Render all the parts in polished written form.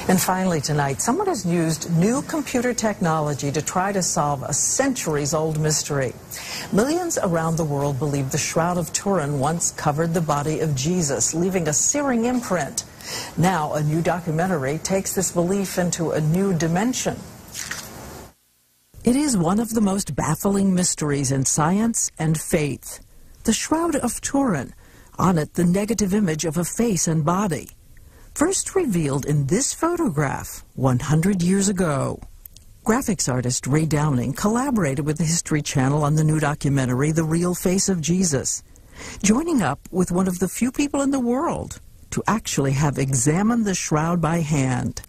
And finally tonight, someone has used new computer technology to try to solve a centuries-old mystery. Millions around the world believe the Shroud of Turin once covered the body of Jesus, leaving a searing imprint. Now, a new documentary takes this belief into a new dimension. It is one of the most baffling mysteries in science and faith. The Shroud of Turin, on it the negative image of a face and body. First revealed in this photograph 100 years ago. Graphics artist Ray Downing collaborated with the History Channel on the new documentary, The Real Face of Jesus, joining up with one of the few people in the world to actually have examined the shroud by hand.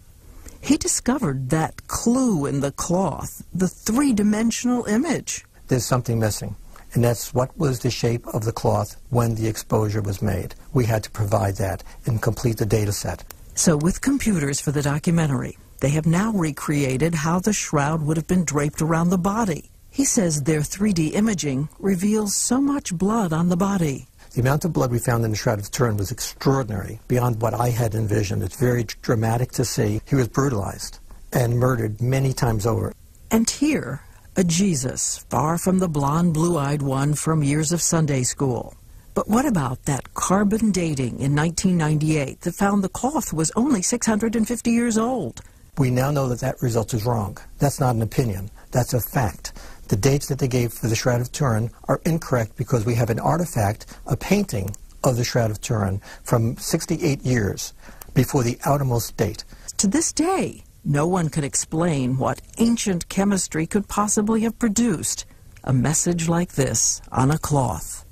He discovered that clue in the cloth, the three-dimensional image. There's something missing, and that's what was the shape of the cloth when the exposure was made. We had to provide that and complete the data set. So with computers for the documentary, they have now recreated how the shroud would have been draped around the body. He says their 3D imaging reveals so much blood on the body. The amount of blood we found in the Shroud of Turin was extraordinary, beyond what I had envisioned. It's very dramatic to see. He was brutalized and murdered many times over. And here, a Jesus, far from the blonde, blue-eyed one from years of Sunday school. But what about that carbon dating in 1998 that found the cloth was only 650 years old? We now know that that result is wrong. That's not an opinion. That's a fact. The dates that they gave for the Shroud of Turin are incorrect because we have an artifact, a painting of the Shroud of Turin from 68 years before the outermost date. To this day, no one can explain what ancient chemistry could possibly have produced a message like this on a cloth.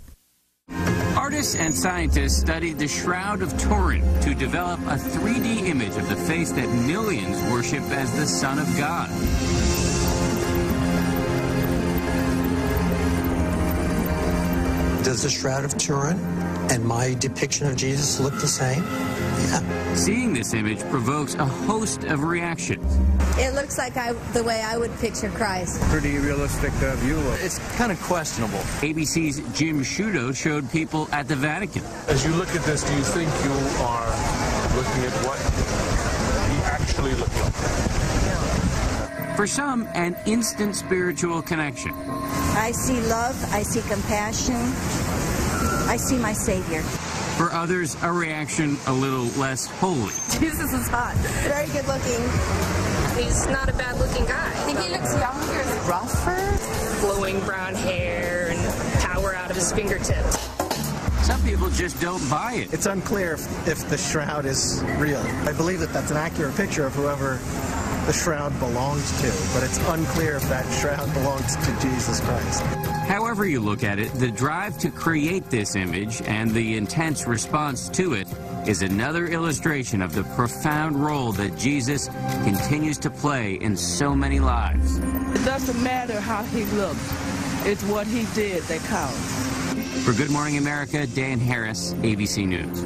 Artists and scientists studied the Shroud of Turin to develop a 3D image of the face that millions worship as the Son of God. Does the Shroud of Turin and my depiction of Jesus look the same? Yeah. Seeing this image provokes a host of reactions. It looks like the way I would picture Christ. Pretty realistic view. It's kind of questionable. ABC's Jim Sciutto showed people at the Vatican. As you look at this, do you think you are looking at what he actually looked like? For some, an instant spiritual connection. I see love, I see compassion, I see my Savior. For others, a reaction a little less holy. Jesus is hot. Very good looking. He's not a bad looking guy. I think he looks younger, rougher. Flowing brown hair and power out of his fingertips. Some people just don't buy it. It's unclear if the shroud is real. I believe that that's an accurate picture of whoever the shroud belongs to, but it's unclear if that shroud belongs to Jesus Christ. However you look at it, the drive to create this image and the intense response to it is another illustration of the profound role that Jesus continues to play in so many lives. It doesn't matter how he looked. It's what he did that counts. For Good Morning America, Dan Harris, ABC News.